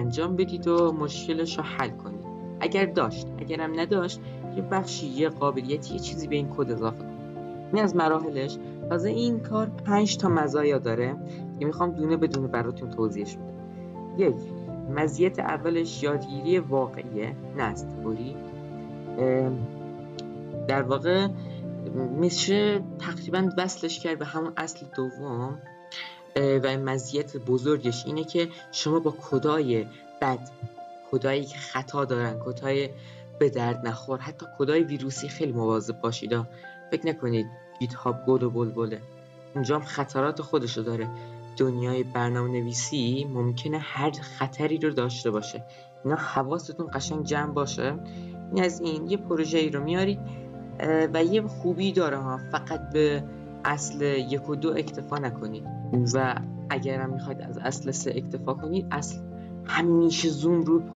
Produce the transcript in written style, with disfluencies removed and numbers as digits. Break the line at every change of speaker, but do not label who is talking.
انجام بدید و مشکلش رو حل کنید. اگر داشت، اگرم نداشت، یه بخشی، یه قابلیتی، یه چیزی به این کد اضافه کنید. این از مراحلش. تازه این کار 5 تا مزایا داره که میخوام دونه بدونه براتون توضیحش بدم. یک، مزیت اولش یادگیری واقعیه، نه استوری. در واقع میشه تقریبا وصلش کرد به همون اصل دوم. و مزیت بزرگش اینه که شما با کدای بد، کدایی که خطا دارن، کدای به درد نخور، حتی کدای ویروسی خیلی مواظب باشید. فکر نکنید گیت هاب گل و بلبله، اونجا هم خطرات خودشو داره. دنیای برنامه نویسی ممکنه هر خطری رو داشته باشه، اینا حواستون قشنگ جمع باشه. این از این. یه پروژه‌ای رو میارید و یه خوبی داره ها، فقط به اصل 1 و 2 اکتفا نکنید و اگرم میخواید از اصل 3 اکتفا کنید، اصل همیشه زوم رو